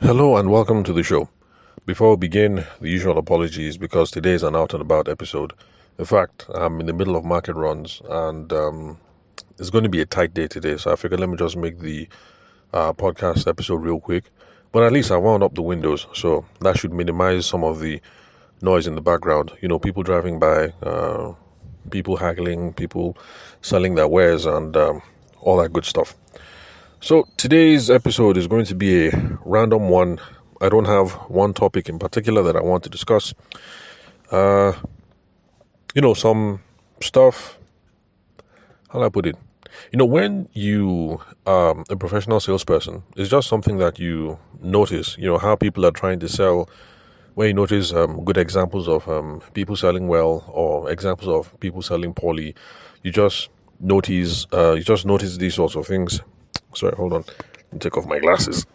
Hello and welcome to the show. Before we begin, the usual apologies because today is an out and about episode. In fact, I'm in the middle of market runs and it's going to be a tight day today, so I figured let me just make the podcast episode real quick. But at least I wound up the windows, so that should minimize some of the noise in the background. People driving by, people haggling, people selling their wares, and all that good stuff. So today's episode is going to be a random one. I don't have one topic in particular that I want to discuss. Some stuff. How do I put it? When you are a professional salesperson, it's just something that you notice. How people are trying to sell. When you notice good examples of people selling well or examples of people selling poorly, you just notice. You just notice these sorts of things. Sorry, hold on. Let me take off my glasses.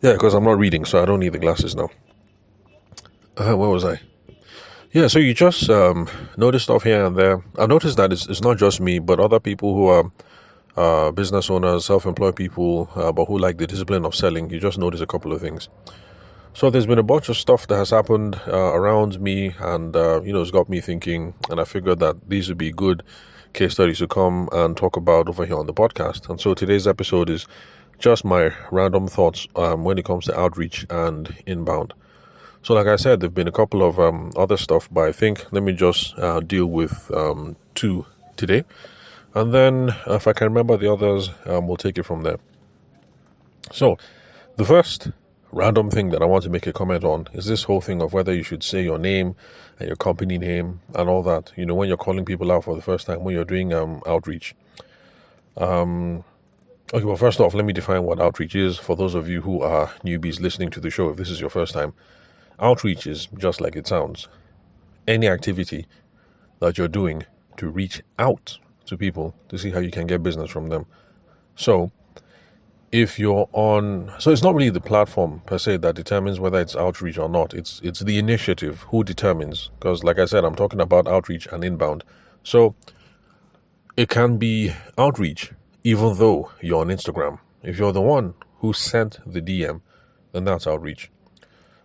Because I'm not reading, so I don't need the glasses now. Where was I? Yeah, so you just notice stuff here and there. I've noticed that it's not just me, but other people who are business owners, self-employed people, but who like the discipline of selling. You just notice a couple of things. So there's been a bunch of stuff that has happened around me, and it's got me thinking. And I figured that these would be good case studies to come and talk about over here on the podcast. And so today's episode is just my random thoughts when it comes to outreach and inbound. So like I said, there have been a couple of other stuff, but I think let me just deal with two today. And then if I can remember the others, we'll take it from there. So the first random thing that I want to make a comment on is this whole thing of whether you should say your name and your company name and all that, when you're calling people out for the first time, when you're doing outreach. Okay, well, first off, let me define what outreach is for those of you who are newbies listening to the show. If this is your first time, outreach is just like it sounds. Any activity that you're doing to reach out to people to see how you can get business from them. So if you're on, so it's not really the platform per se that determines whether it's outreach or not. It's the initiative who determines, because like I said, I'm talking about outreach and inbound. So it can be outreach even though you're on Instagram. If you're the one who sent the DM, then that's outreach.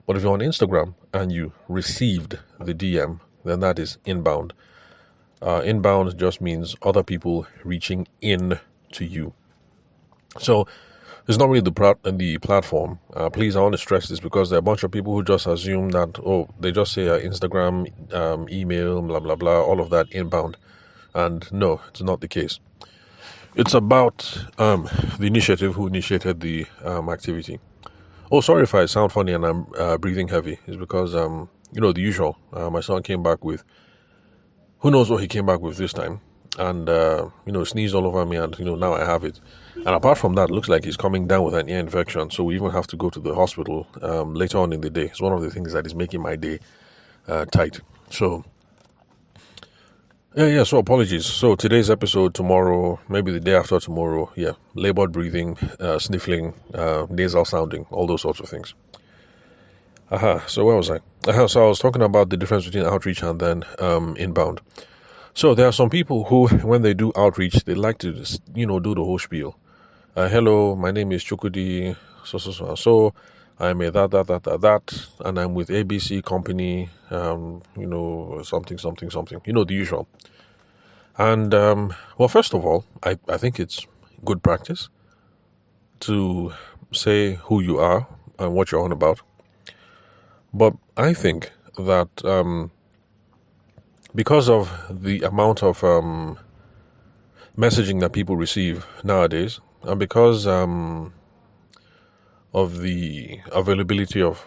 But if you're on Instagram and you received the DM, then that is inbound. Inbound just means other people reaching in to you. So it's not really the platform. Please, I want to stress this because there are a bunch of people who just assume that, they just say Instagram, email, blah, blah, blah, all of that inbound. And no, it's not the case. It's about the initiative who initiated the activity. Oh, sorry if I sound funny and I'm breathing heavy. It's because, the usual. My son came back with, who knows what he came back with this time. And, sneezed all over me and, now I have it. And apart from that, it looks like he's coming down with an ear infection. So we even have to go to the hospital later on in the day. It's one of the things that is making my day tight. So, so apologies. So today's episode, tomorrow, maybe the day after tomorrow, labored breathing, sniffling, nasal sounding, all those sorts of things. So where was I? So I was talking about the difference between outreach and then inbound. So there are some people who, when they do outreach, they like to, do the whole spiel. Hello, my name is Chukudi, so I'm a that, and I'm with ABC company, something, the usual. And, first of all, I think it's good practice to say who you are and what you're on about. But I think that because of the amount of messaging that people receive nowadays, and because of the availability of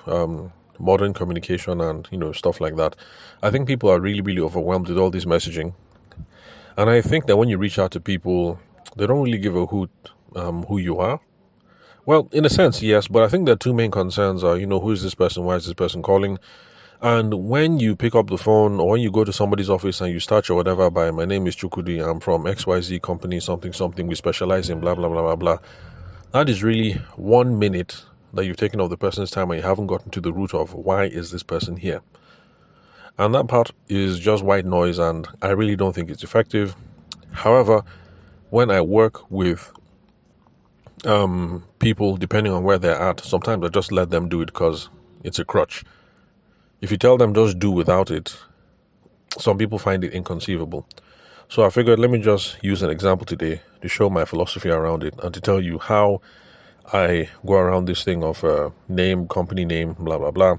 modern communication and stuff like that, I think people are really, really overwhelmed with all this messaging. And I think that when you reach out to people, they don't really give a hoot who you are. Well, in a sense, yes, but I think the two main concerns are, who is this person, why is this person calling? And when you pick up the phone or when you go to somebody's office and you start your whatever by, my name is Chukudi, I'm from XYZ company, something, we specialize in blah, blah, blah, blah, blah. That is really 1 minute that you've taken of the person's time and you haven't gotten to the root of why is this person here. And that part is just white noise and I really don't think it's effective. However, when I work with people, depending on where they're at, sometimes I just let them do it because it's a crutch. If you tell them just do without it, some people find it inconceivable. So I figured let me just use an example today to show my philosophy around it and to tell you how I go around this thing of name, company name, blah, blah, blah.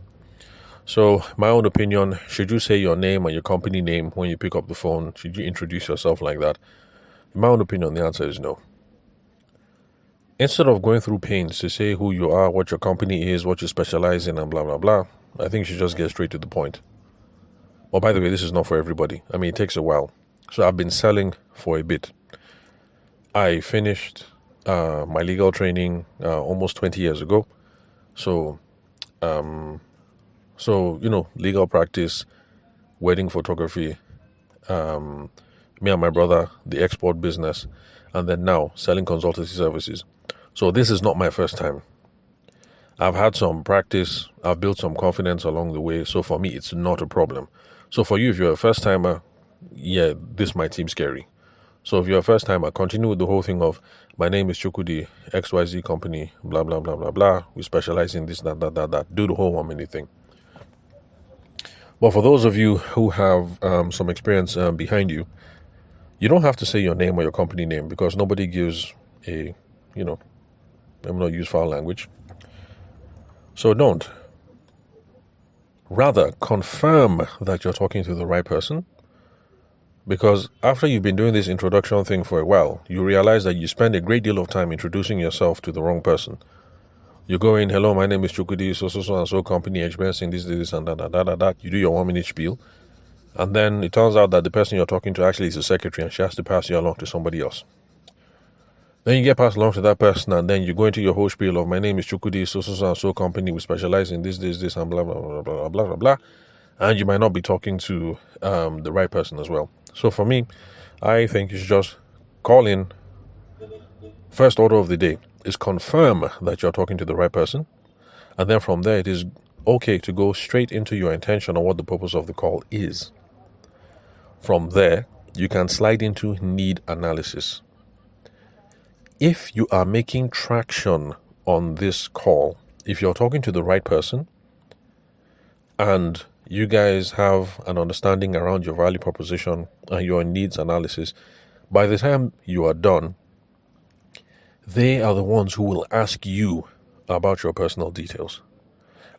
So my own opinion, should you say your name and your company name when you pick up the phone? Should you introduce yourself like that? In my own opinion, the answer is no. Instead of going through pains to say who you are, what your company is, what you specialize in, and blah, blah, blah, I think you should just get straight to the point. Well, by the way, this is not for everybody. I mean, it takes a while. So I've been selling for a bit. I finished my legal training almost 20 years ago. So, legal practice, wedding photography, me and my brother, the export business, and then now selling consultancy services. So this is not my first time. I've had some practice. I've built some confidence along the way. So for me, it's not a problem. So for you, if you're a first timer, yeah, this might seem scary. So if you're a first timer, continue with the whole thing of, my name is Chukwudi, XYZ company, blah, blah, blah, blah, blah. We specialize in this, that. Do the whole 1 minute thing. But for those of you who have some experience behind you, you don't have to say your name or your company name because nobody gives I'm not use foul language. So don't. Rather, confirm that you're talking to the right person. Because after you've been doing this introduction thing for a while, you realize that you spend a great deal of time introducing yourself to the wrong person. You go in, hello, my name is Chukwudi, so and so company, experiencing this, and that. You do your 1 minute spiel. And then it turns out that the person you're talking to actually is a secretary and she has to pass you along to somebody else. Then you get passed along to that person and then you go into your whole spiel of, my name is Chukwudi, so and so company, we specialize in this, and blah, blah, blah, blah, blah, blah, blah. And you might not be talking to the right person as well. So for me, I think you should just call in. First order of the day is confirm that you're talking to the right person. And then from there, it is okay to go straight into your intention on what the purpose of the call is. From there, you can slide into need analysis. If you are making traction on this call, if you're talking to the right person and you guys have an understanding around your value proposition and your needs analysis, by the time you are done, they are the ones who will ask you about your personal details.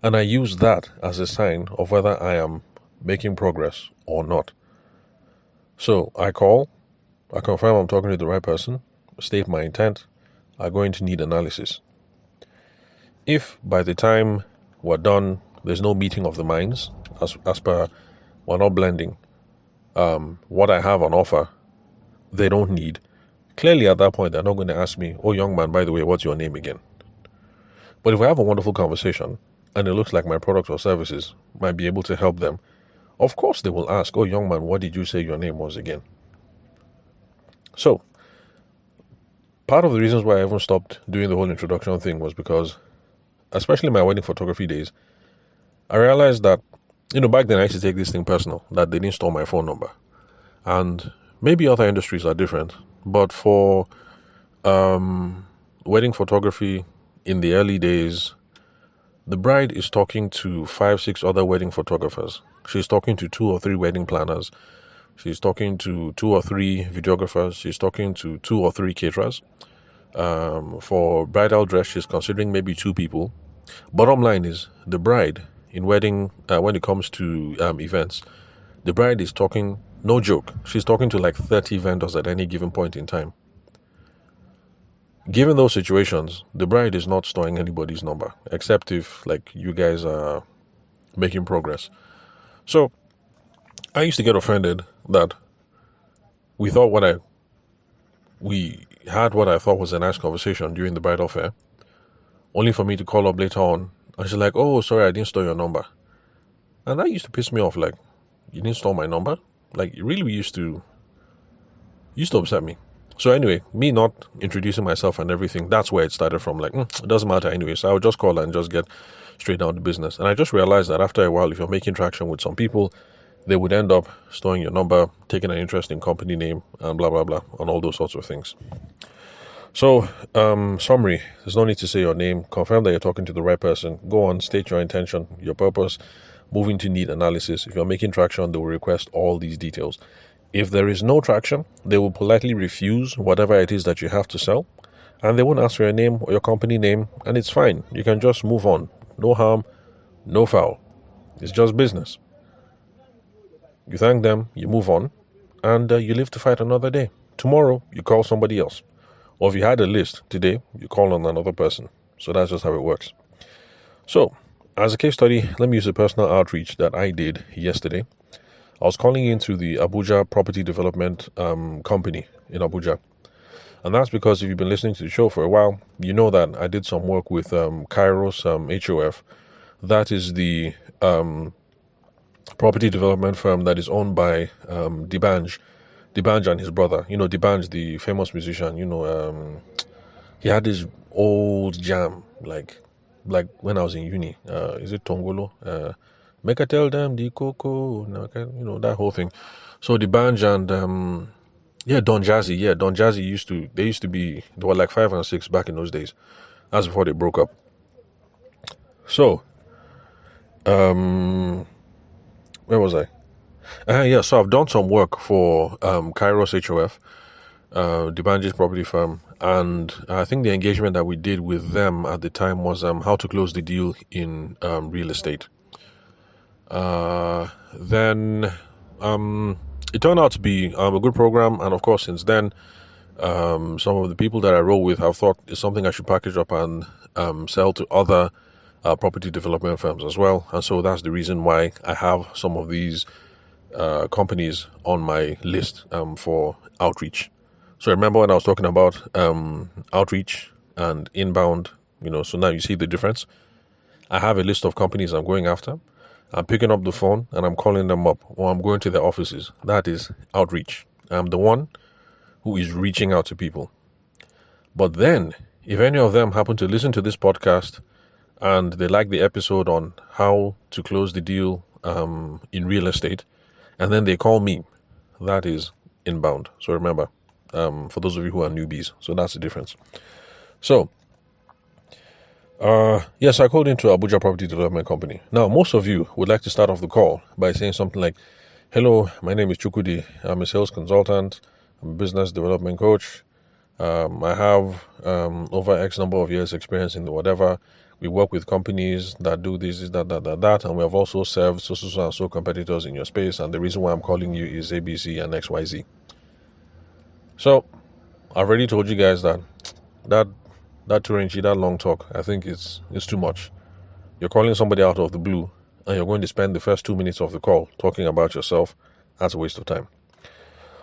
And I use that as a sign of whether I am making progress or not. So I call, I confirm I'm talking to the right person, state my intent, I go into need analysis. If by the time we're done, there's no meeting of the minds, as per we're not blending, what I have on offer, they don't need. Clearly at that point, they're not going to ask me, oh, young man, by the way, what's your name again? But if we have a wonderful conversation and it looks like my product or services might be able to help them, of course they will ask, oh, young man, what did you say your name was again? So, part of the reasons why I even stopped doing the whole introduction thing was because, especially my wedding photography days, I realized that, back then I used to take this thing personal, that they didn't store my phone number. And maybe other industries are different, but for wedding photography in the early days, the bride is talking to 5-6 other wedding photographers. She's talking to 2 or 3 wedding planners. She's talking to 2 or 3 videographers. She's talking to 2 or 3 caterers. For bridal dress, she's considering maybe 2 people. Bottom line is, the bride in wedding, when it comes to events, the bride is talking, no joke, she's talking to like 30 vendors at any given point in time. Given those situations, the bride is not storing anybody's number, except if like you guys are making progress. So I used to get offended that we had what I thought was a nice conversation during the bridal fair, only for me to call up later on and she's like, oh, sorry, I didn't store your number. And that used to piss me off. Like, you didn't store my number? Like, it really used to upset me. So anyway, me not introducing myself and everything, that's where it started from. Like, it doesn't matter anyway. So I would just call and just get straight down to business. And I just realized that after a while, if you're making traction with some people, they would end up storing your number, taking an interest in company name, and blah, blah, blah, and all those sorts of things. So, summary. There's no need to say your name. Confirm that you're talking to the right person. Go on, state your intention, your purpose, moving to need analysis. If you're making traction, they will request all these details. If there is no traction, they will politely refuse whatever it is that you have to sell, and they won't ask for your name or your company name, and it's fine. You can just move on. No harm, no foul. It's just business. You thank them, you move on, and you live to fight another day. Tomorrow, you call somebody else. Or if you had a list today, you call on another person. So that's just how it works. So, as a case study, let me use a personal outreach that I did yesterday. I was calling into the Abuja Property Development Company in Abuja. And that's because if you've been listening to the show for a while, you know that I did some work with Kairos HOF. That is the property development firm that is owned by D'banj and his brother. You know, D'banj, the famous musician, he had this old jam, like when I was in uni. Is it Tongolo? Make I tell them the cocoa, that whole thing. So D'banj and Don Jazzy. Yeah, Don Jazzy they were like 5 and 6 back in those days. That's before they broke up. So, where was I? So I've done some work for Kairos HOF, D'banj's property firm, and I think the engagement that we did with them at the time was how to close the deal in real estate. Then it turned out to be a good program, and of course since then some of the people that I roll with have thought it's something I should package up and sell to other property development firms as well. And so that's the reason why I have some of these companies on my list for outreach. So remember when I was talking about outreach and inbound, so now you see the difference. I have a list of companies I'm going after. I'm picking up the phone and I'm calling them up, or I'm going to their offices. That is outreach. I'm the one who is reaching out to people. But then, if any of them happen to listen to this podcast and they like the episode on how to close the deal in real estate, and then they call me, that is inbound. So remember, for those of you who are newbies, so that's the difference. So, yes, I called into Abuja Property Development Company. Now, most of you would like to start off the call by saying something like, "Hello, my name is Chukwudi. I'm a sales consultant. I'm a business development coach. I have over X number of years experience in whatever. We work with companies that do this, that, and we have also served so competitors in your space. And the reason why I'm calling you is ABC and XYZ. So, I've already told you guys that 2-inch, that long talk, I think it's too much. You're calling somebody out of the blue, and you're going to spend the first 2 minutes of the call talking about yourself. That's a waste of time.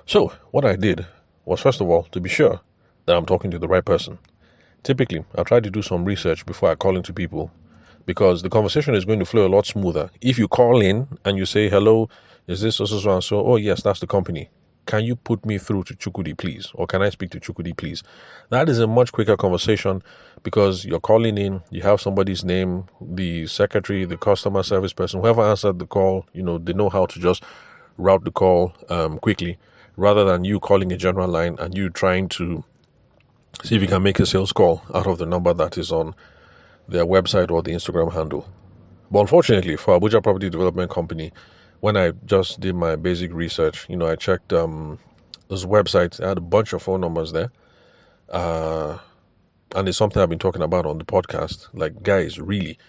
So, what I did was, first of all, to be sure that I'm talking to the right person. Typically, I try to do some research before I call into people, because the conversation is going to flow a lot smoother. If you call in and you say, "Hello, is this so and so?" "Oh, yes, that's the company. Can you put me through to Chukwudi, please?" Or "Can I speak to Chukwudi, please?" That is a much quicker conversation, because you're calling in, you have somebody's name, the secretary, the customer service person, whoever answered the call, they know how to just route the call quickly, rather than you calling a general line and you trying to see if you can make a sales call out of the number that is on their website or the Instagram handle. But unfortunately, for Abuja Property Development Company, when I just did my basic research, I checked this website. I had a bunch of phone numbers there. And it's something I've been talking about on the podcast. Like, guys, really,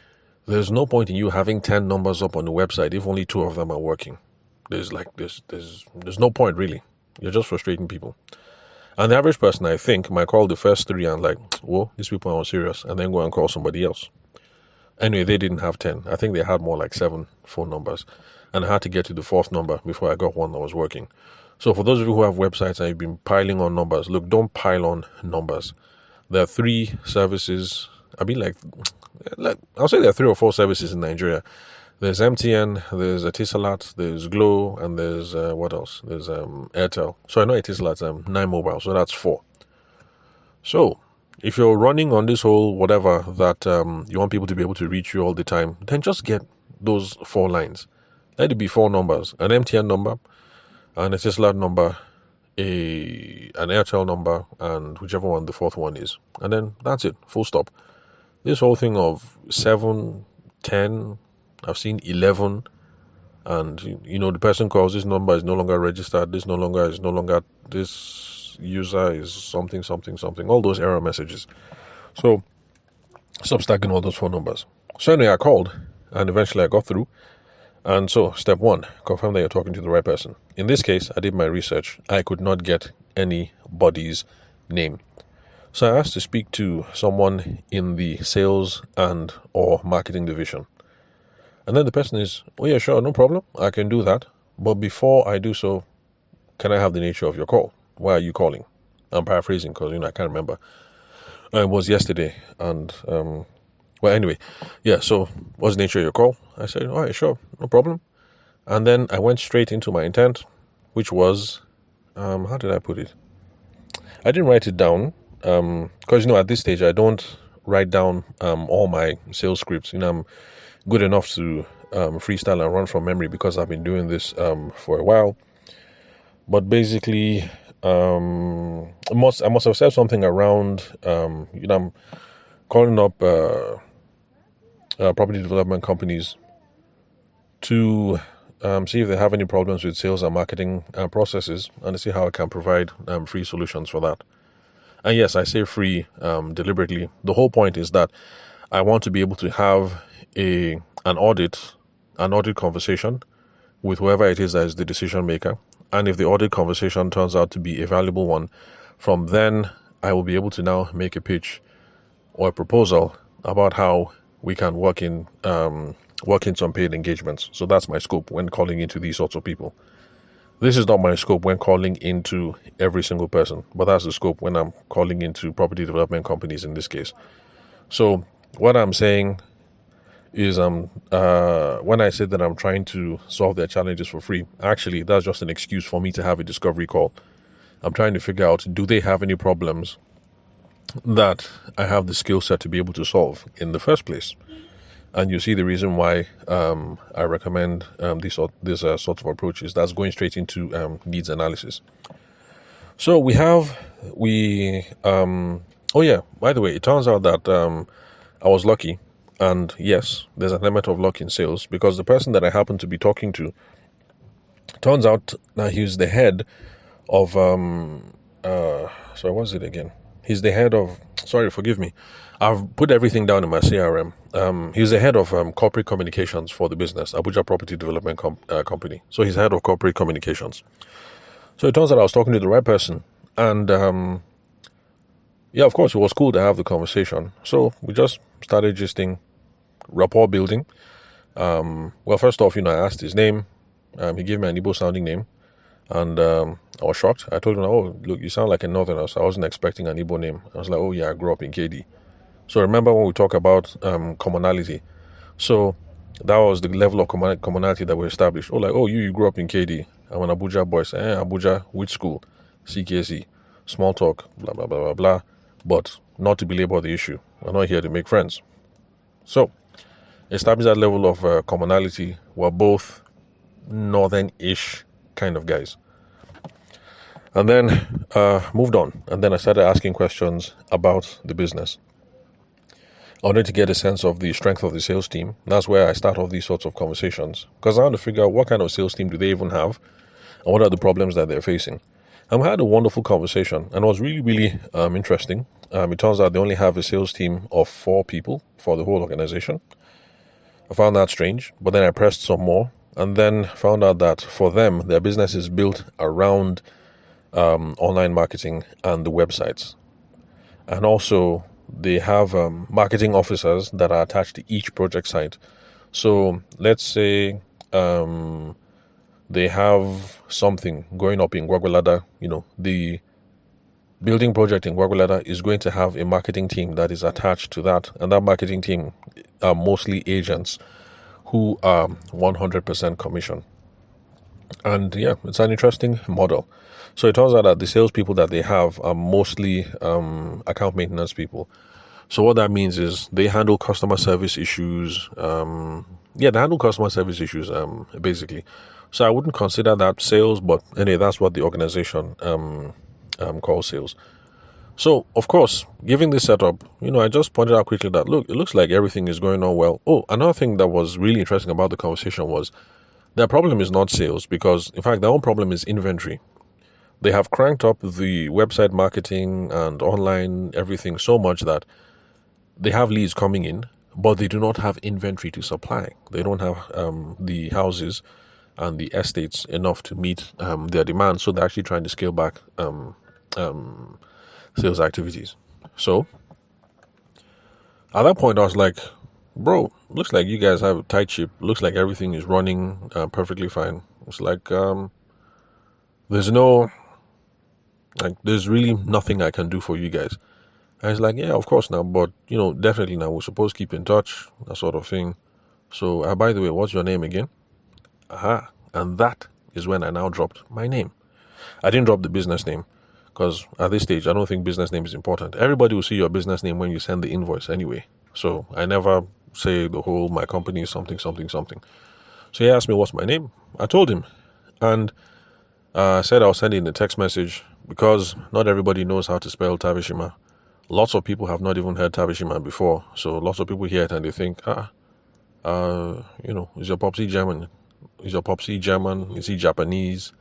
there's no point in you having 10 numbers up on the website if only 2 of them are working. There's no point, really. You're just frustrating people. And the average person, I think, might call the first 3 and like, "Whoa, these people are serious," and then go and call somebody else. Anyway, they didn't have 10. I think they had more like 7 phone numbers. And I had to get to the 4th number before I got one that was working. So for those of you who have websites and you've been piling on numbers, look, don't pile on numbers. There are 3 services. I'll say there are 3 or 4 services in Nigeria. There's MTN, there's Etisalat, there's Glo, and there's, what else? There's Airtel. Sorry, not Etisalat, 9 Mobile, so that's 4. So, if you're running on this whole whatever that you want people to be able to reach you all the time, then just get those 4 lines. Let it be 4 numbers: an MTN number, an Etisalat number, an Airtel number and whichever one the fourth one is. And then that's it, full stop. This whole thing of 7, 10, I've seen 11, and the person calls, this number is no longer registered, this user is something, something, something, all those error messages. So stop stacking all those phone numbers. So anyway, I called and eventually I got through. And so step one, confirm that you're talking to the right person. In this case, I did my research. I could not get anybody's name. So I asked to speak to someone in the sales and or marketing division. And then the person is, oh yeah, sure, no problem. I can do that. But before I do so, can I have the nature of your call? Why are you calling? I'm paraphrasing because, I can't remember. It was yesterday. And, well, anyway, yeah, so what's the nature of your call? I said, all right, sure, no problem. And then I went straight into my intent, which was, how did I put it? I didn't write it down because, at this stage, I don't write down all my sales scripts. I'm good enough to freestyle and run from memory because I've been doing this for a while. But basically, I must have said something around, I'm calling up property development companies to see if they have any problems with sales and marketing processes and to see how I can provide free solutions for that. And yes, I say free deliberately. The whole point is that I want to be able to have an audit conversation with whoever it is that is the decision maker. And if the audit conversation turns out to be a valuable one, from then I will be able to now make a pitch or a proposal about how we can work in some paid engagements. So that's my scope when calling into these sorts of people. This is not my scope when calling into every single person, but that's the scope when I'm calling into property development companies in this case. So what I'm saying is when I say that I'm trying to solve their challenges for free, actually that's just an excuse for me to have a discovery call. I'm trying to figure out, do they have any problems that I have the skill set to be able to solve in the first place? And you see the reason why I recommend this sort of approaches. That's going straight into needs analysis. So oh yeah, by the way, it turns out that I was lucky. And yes, there's an element of luck in sales because the person that I happen to be talking to, turns out that he's the head of what's it again? He's the head of, forgive me. I've put everything down in my CRM. He's the head of corporate communications for the business, Abuja Property Development Company. So he's head of corporate communications. So it turns out I was talking to the right person. And yeah, of course, it was cool to have the conversation. So we just started gisting, rapport building. Well, first off, I asked his name. He gave me an Igbo sounding name. And I was shocked. I told him, oh, look, you sound like a northerner, so I wasn't expecting an Igbo name. I was like, oh yeah, I grew up in KD. So remember when we talk about commonality. So that was the level of commonality that we established. Oh, like, oh, you grew up in KD. I'm an Abuja boy. Say, Abuja, which school? CKC. Small talk, blah, blah, blah, blah, blah. But not to belabor the issue. We're not here to make friends. So, establish that level of commonality. We're both northern-ish kind of guys. And then moved on. And then I started asking questions about the business. I wanted to get a sense of the strength of the sales team. That's where I start off these sorts of conversations. Because I want to figure out what kind of sales team do they even have and what are the problems that they're facing. And we had a wonderful conversation. And it was really, really interesting. It turns out they only have a sales team of 4 people for the whole organization. I found that strange. But then I pressed some more. And then found out that for them, their business is built around online marketing and the websites. And also, they have marketing officers that are attached to each project site. So let's say they have something going up in Gwagwalada. The building project in Gwagwalada is going to have a marketing team that is attached to that. And that marketing team are mostly agents who are 100% commission. And yeah, it's an interesting model. So it turns out that the salespeople that they have are mostly account maintenance people. So what that means is they handle customer service issues. They handle customer service issues, basically. So I wouldn't consider that sales, but anyway, that's what the organization calls sales. So, of course, given this setup, I just pointed out quickly that, look, it looks like everything is going on well. Oh, another thing that was really interesting about the conversation was their problem is not sales because, in fact, their own problem is inventory. They have cranked up the website marketing and online everything so much that they have leads coming in, but they do not have inventory to supply. They don't have the houses and the estates enough to meet their demand, so they're actually trying to scale back sales activities. So at that point, I was like, bro, looks like you guys have a tight ship. Looks like everything is running perfectly fine. It's like there's really nothing I can do for you guys. And it's like, yeah, of course now, but definitely now we're supposed to keep in touch, that sort of thing. So by the way, what's your name again? Aha. And that is when I now dropped my name. I didn't drop the business name because at this stage, I don't think business name is important. Everybody will see your business name when you send the invoice anyway. So I never say the whole, my company is something, something, something. So he asked me, what's my name? I told him. And I said I'll send in a text message because not everybody knows how to spell Tabishima. Lots of people have not even heard Tabishima before. So lots of people hear it and they think, is your popsy German? Is your popsy German? Is he Japanese?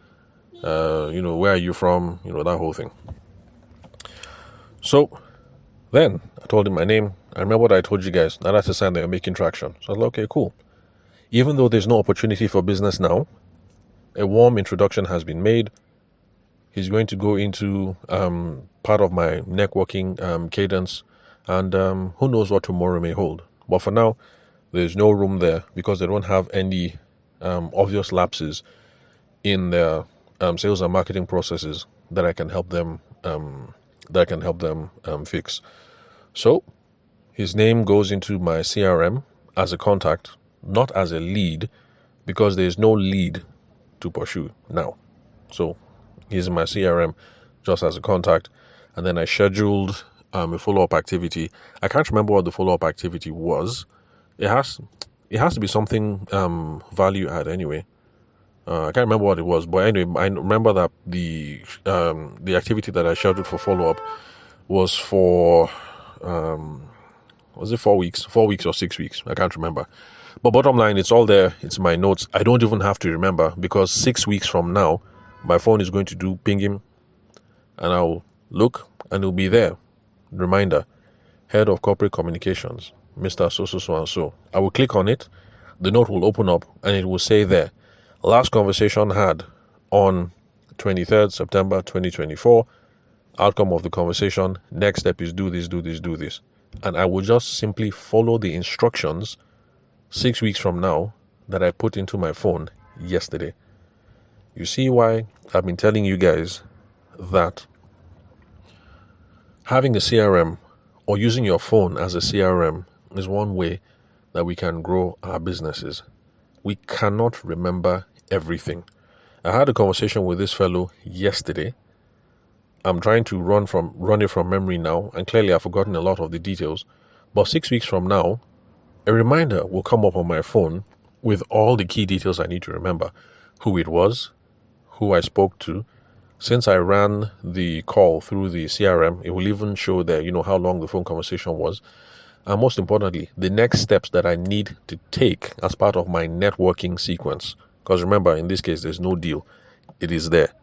Where are you from? That whole thing. So then I told him my name. I remember what I told you guys. Now that's a sign that you're making traction. So I was like, okay, cool. Even though there's no opportunity for business now, a warm introduction has been made. He's going to go into part of my networking cadence, and who knows what tomorrow may hold. But for now, there's no room there because they don't have any obvious lapses in their sales and marketing processes that I can help them fix. So his name goes into my CRM as a contact, not as a lead, because there's no lead to pursue now. So he's in my CRM just as a contact, and then I scheduled a follow-up activity. I can't remember what the follow-up activity was. It has to be something value add anyway. I can't remember what it was, but anyway, I remember that the activity that I scheduled for follow-up was for was it 4 weeks? 4 weeks or 6 weeks? I can't remember. But bottom line, it's all there. It's my notes. I don't even have to remember because 6 weeks from now, my phone is going to do ping him, and I'll look and it'll be there. Reminder: Head of Corporate Communications, Mr. So and so. I will click on it. The note will open up and it will say there, last conversation had on 23rd September 2024. Outcome of the conversation. Next step is do this, do this, do this. And I will just simply follow the instructions 6 weeks from now that I put into my phone yesterday. You see why I've been telling you guys that having a CRM or using your phone as a CRM is one way that we can grow our businesses. We cannot remember everything. I had a conversation with this fellow yesterday. I'm trying to run it from memory now, and clearly I've forgotten a lot of the details. But 6 weeks from now, a reminder will come up on my phone with all the key details I need to remember. Who it was, who I spoke to. Since I ran the call through the CRM, it will even show there, how long the phone conversation was. And most importantly, the next steps that I need to take as part of my networking sequence. Because remember, in this case, there's no deal. It is there.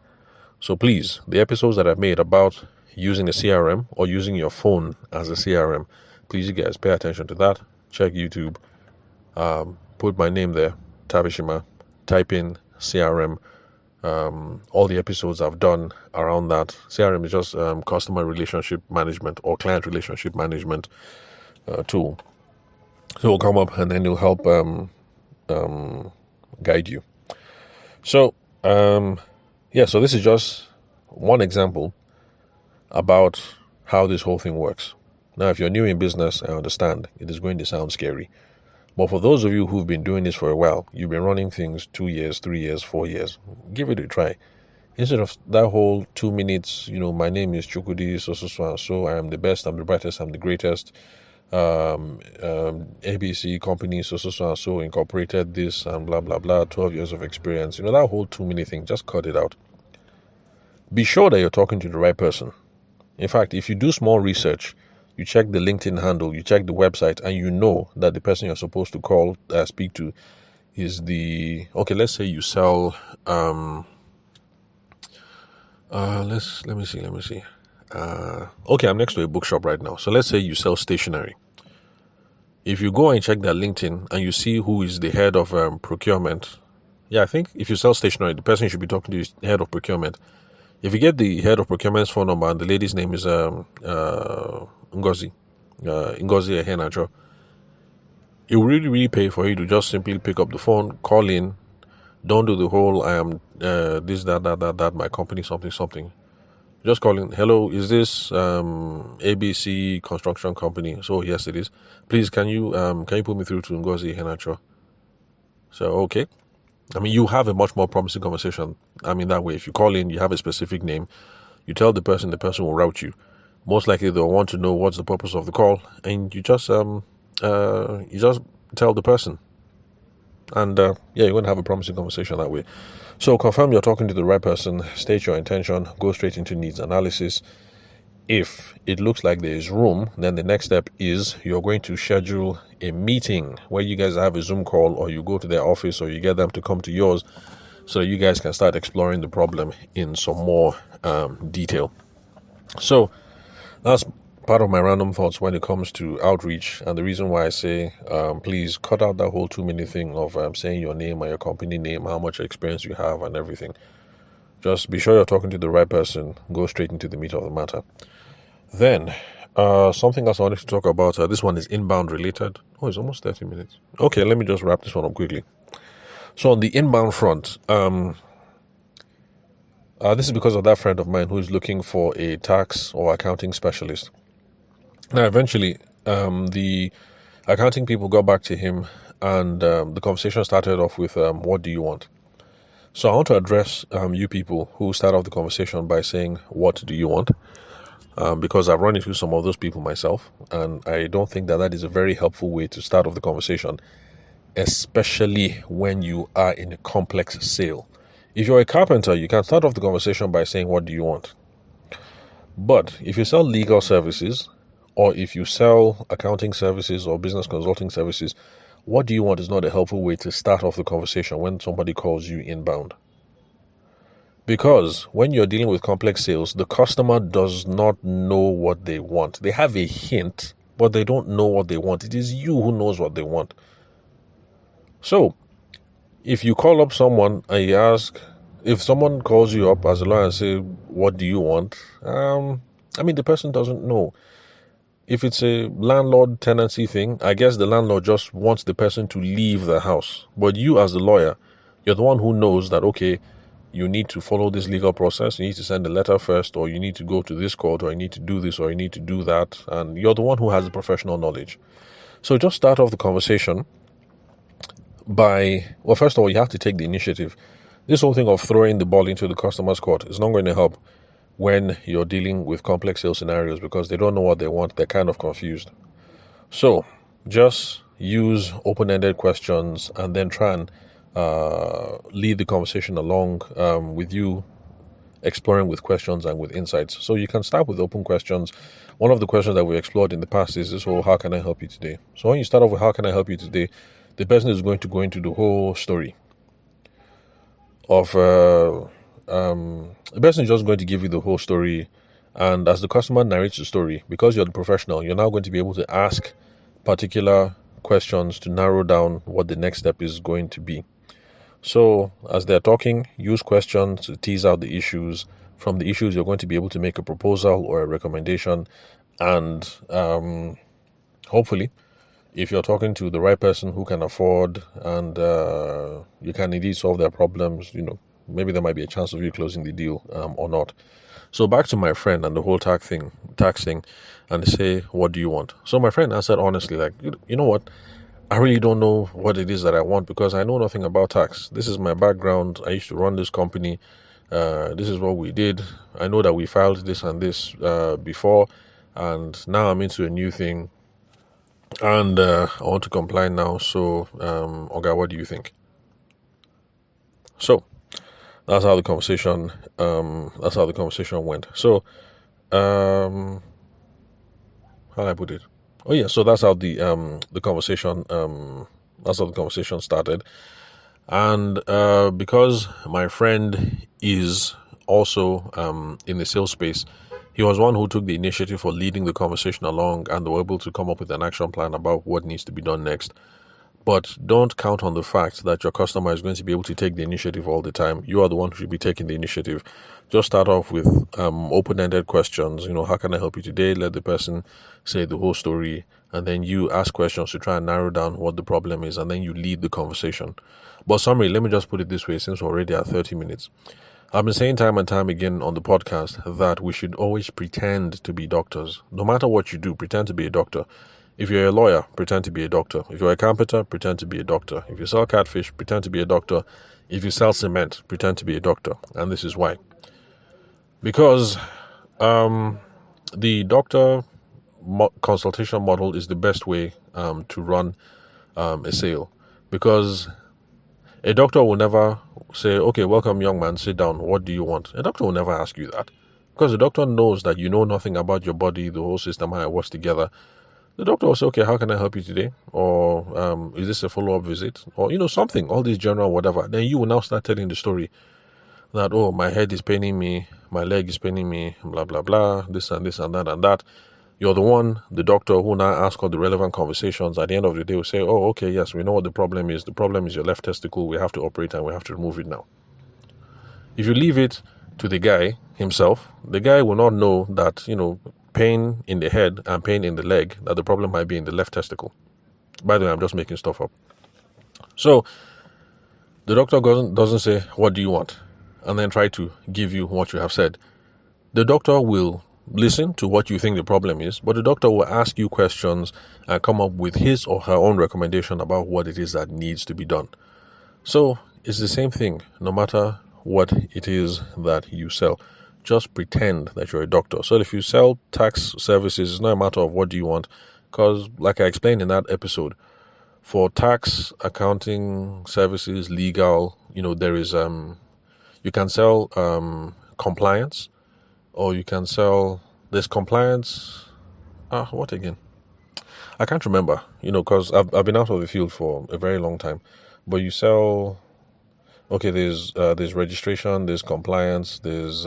So please, the episodes that I've made about using a CRM or using your phone as a CRM, please, you guys, pay attention to that. Check YouTube. Put my name there, Tabishima. Type in CRM. All the episodes I've done around that. CRM is just customer relationship management or client relationship management tool. So it'll come up and then it'll help guide you. So, so this is just one example about how this whole thing works. Now, if you're new in business, I understand it is going to sound scary. But for those of you who've been doing this for a while, you've been running things 2 years, 3 years, 4 years, give it a try. Instead of that whole 2 minutes, my name is Chukudi, so, I am the best, I'm the brightest, I'm the greatest, ABC company, so and so incorporated this and blah, blah, blah, 12 years of experience. That whole too many things, just cut it out. Be sure that you're talking to the right person. In fact, if you do small research, you check the LinkedIn handle, you check the website, and you know that the person you're supposed to call, speak to, is okay, let's say you sell, let me see. Okay, I'm next to a bookshop right now. So let's say you sell stationery. If you go and check their LinkedIn and you see who is the head of procurement, I think if you sell stationery, the person you should be talking to is the head of procurement. If you get the head of procurement's phone number and the lady's name is Ngozi Ehenacho, it will really, really pay for you to just simply pick up the phone, call in. Don't do the whole I am this, that, my company, something. Just call in. Hello, is this ABC construction company? So yes, it is. Please, can you put me through to Ngozi Ehenacho? So okay. You have a much more promising conversation. That way, if you call in, you have a specific name, you tell the person will route you. Most likely, they'll want to know what's the purpose of the call, and you just tell the person, and you're going to have a promising conversation that way. So confirm you're talking to the right person, state your intention, go straight into needs analysis. If it looks like there is room, then the next step is you're going to schedule a meeting where you guys have a Zoom call, or you go to their office, or you get them to come to yours so you guys can start exploring the problem in some more detail. So that's part of my random thoughts when it comes to outreach, and the reason why I say please cut out that whole too many thing of saying your name or your company name, how much experience you have and everything. Just be sure you're talking to the right person. Go straight into the meat of the matter. Then, something else I wanted to talk about. This one is inbound related. Oh, it's almost 30 minutes. Okay, let me just wrap this one up quickly. So on the inbound front, this is because of that friend of mine who is looking for a tax or accounting specialist. Now, eventually, the accounting people got back to him, and the conversation started off with, what do you want? So I want to address you people who start off the conversation by saying, what do you want? Because I've run into some of those people myself, and I don't think that is a very helpful way to start off the conversation, especially when you are in a complex sale. If you're a carpenter, you can start off the conversation by saying, what do you want? But if you sell legal services, or if you sell accounting services or business consulting services, what do you want is not a helpful way to start off the conversation when somebody calls you inbound. Because when you're dealing with complex sales, the customer does not know what they want. They have a hint, but they don't know what they want. It is you who knows what they want. So, if you call up someone and you ask, if someone calls you up as a lawyer and say, what do you want? The person doesn't know. If it's a landlord-tenancy thing, I guess the landlord just wants the person to leave the house. But you as the lawyer, you're the one who knows that, okay, you need to follow this legal process, you need to send a letter first, or you need to go to this court, or you need to do this, or you need to do that. And you're the one who has the professional knowledge. So just start off the conversation by, well, first of all, you have to take the initiative. This whole thing of throwing the ball into the customer's court is not going to help when you're dealing with complex sales scenarios, because they don't know what they want. They're kind of confused. So just use open-ended questions and then try and lead the conversation along with you exploring with questions and with insights. So you can start with open questions. One of the questions that we explored in the past is this whole, how can I help you today? So when you start off with how can I help you today, the person is going to go into the whole story of the person is just going to give you the whole story, and as the customer narrates the story, because you're the professional, you're now going to be able to ask particular questions to narrow down what the next step is going to be. So as they're talking, use questions to tease out the issues. From the issues, you're going to be able to make a proposal or a recommendation, and hopefully, if you're talking to the right person who can afford and you can indeed solve their problems, maybe there might be a chance of you closing the deal or not. So back to my friend and the whole tax thing, and they say, what do you want? So my friend answered honestly, like, you know what? I really don't know what it is that I want, because I know nothing about tax. This is my background. I used to run this company. This is what we did. I know that we filed this and this before, and now I'm into a new thing. And I want to comply now. So, Oga, what do you think? So that's how the conversation. That's how the conversation went. So, um, how do I put it? Oh yeah. So that's how the conversation. That's how the conversation started. And because my friend is also in the sales space, he was one who took the initiative for leading the conversation along, and they were able to come up with an action plan about what needs to be done next. But don't count on the fact that your customer is going to be able to take the initiative all the time. You are the one who should be taking the initiative. Just start off with open-ended questions. How can I help you today? Let the person say the whole story, and then you ask questions to try and narrow down what the problem is, and then you lead the conversation. But summary, let me just put it this way, since we're already at 30 minutes. I've been saying time and time again on the podcast that we should always pretend to be doctors. No matter what you do, pretend to be a doctor. If you're a lawyer, pretend to be a doctor. If you're a carpenter, pretend to be a doctor. If you sell catfish, pretend to be a doctor. If you sell cement, pretend to be a doctor. And this is why. Because the doctor consultation model is the best way to run a sale. Because a doctor will never say, okay, welcome, young man, sit down. What do you want? A doctor will never ask you that. Because the doctor knows that you know nothing about your body, the whole system, how it works together. The doctor will say, okay, how can I help you today? Or is this a follow-up visit? Or, something, all this general whatever. Then you will now start telling the story that, oh, my head is paining me, my leg is paining me, blah, blah, blah, this and this and that and that. You're the one, the doctor, who now asks all the relevant conversations. At the end of the day, will say, oh, okay, yes, we know what the problem is. The problem is your left testicle. We have to operate and we have to remove it now. If you leave it to the guy himself, the guy will not know that, pain in the head and pain in the leg, that the problem might be in the left testicle. By the way, I'm just making stuff up. So the doctor doesn't say, what do you want? And then try to give you what you have said. The doctor will listen to what you think the problem is, but the doctor will ask you questions and come up with his or her own recommendation about what it is that needs to be done. So it's the same thing, no matter what it is that you sell. Just pretend that you're a doctor. So if you sell tax services, it's not a matter of what do you want, because like I explained in that episode, for tax, accounting services, legal, there is you can sell compliance, or you can sell, there's compliance, what again? I can't remember, because I've been out of the field for a very long time. But you sell, okay, there's registration, there's compliance, there's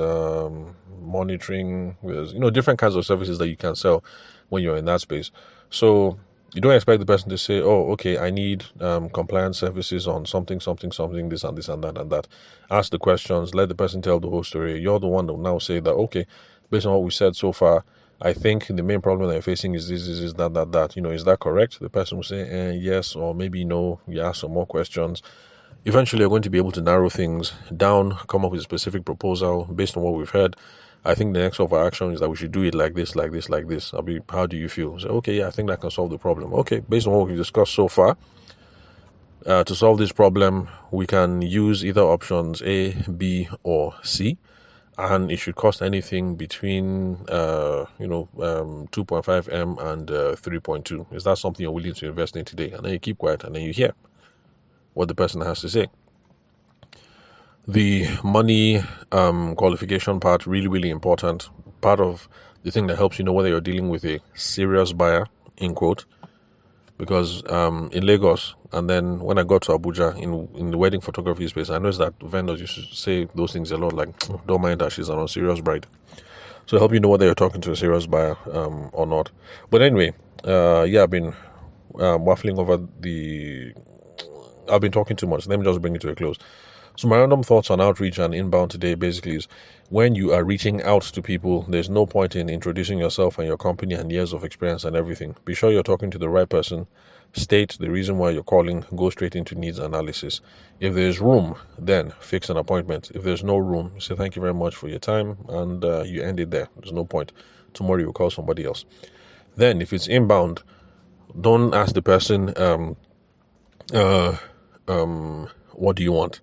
monitoring, there's different kinds of services that you can sell when you're in that space. So you don't expect the person to say, oh, okay, I need compliance services on something, something, something, this and this and that and that. Ask the questions, let the person tell the whole story. You're the one that will now say that, okay, based on what we said so far, I think the main problem that you're facing is this, that. Is that correct? The person will say, yes, or maybe no. You ask some more questions. Eventually, you're going to be able to narrow things down, come up with a specific proposal based on what we've heard. I think the next action is that we should do it like this, like this, like this. How do you feel? So, okay, yeah, I think that can solve the problem. Okay, based on what we've discussed so far, to solve this problem, we can use either options A, B, or C. And it should cost anything between 2.5 M and 3.2. Is that something you're willing to invest in today? And then you keep quiet and then you hear what the person has to say. The money qualification part, really, really important. Part of the thing that helps you know whether you're dealing with a serious buyer, in quote. Because in Lagos, and then when I got to Abuja in the wedding photography space, I noticed that vendors used to say those things a lot, like, don't mind her, she's an unserious bride. So help you know whether you're talking to a serious buyer or not. But anyway, I've been waffling over I've been talking too much. Let me just bring it to a close. So my random thoughts on outreach and inbound today basically is, when you are reaching out to people, there's no point in introducing yourself and your company and years of experience and everything. Be sure you're talking to the right person. State the reason why you're calling. Go straight into needs analysis. If there's room, then fix an appointment. If there's no room, say thank you very much for your time, and you end it there. There's no point. Tomorrow you'll call somebody else. Then if it's inbound, don't ask the person, what do you want?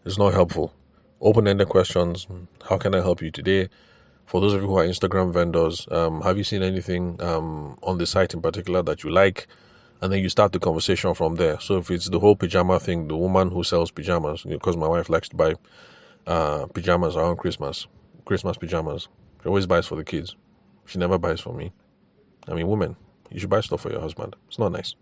It's not helpful. Open-ended questions. How can I help you today? For those of you who are Instagram vendors, have you seen anything on the site in particular that you like? And then you start the conversation from there. So if it's the whole pajama thing, the woman who sells pajamas, because my wife likes to buy pajamas around Christmas pajamas. She always buys for the kids. She never buys for me. I mean, women, you should buy stuff for your husband. It's not nice.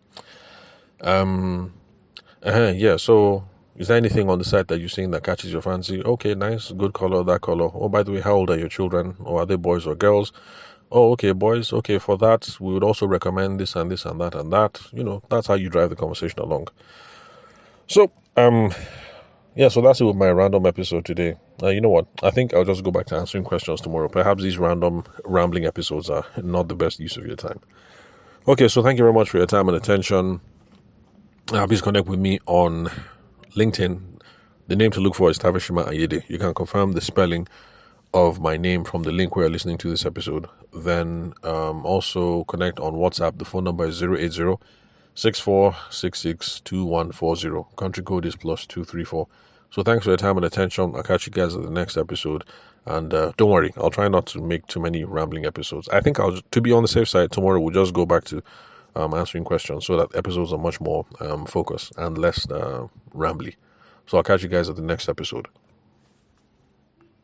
Yeah. So, is there anything on the site that you're seeing that catches your fancy? Okay, nice, good color, that color. Oh, by the way, how old are your children? Or are they boys or girls? Oh, okay, boys. Okay, for that, we would also recommend this and this and that and that. That's how you drive the conversation along. So, yeah, so that's it with my random episode today. You know what? I think I'll just go back to answering questions tomorrow. Perhaps these random rambling episodes are not the best use of your time. Okay, so thank you very much for your time and attention. Please connect with me on LinkedIn. The name to look for is Tavishima Ayede. You can confirm the spelling of my name from the link where you're listening to this episode. Then also connect on WhatsApp. The phone number is 080-6466-2140. Country code is +234. So thanks for your time and attention. I'll catch you guys at the next episode. And don't worry, I'll try not to make too many rambling episodes. I think to be on the safe side, tomorrow we'll just go back to answering questions so that episodes are much more focused and less rambly. So I'll catch you guys at the next episode.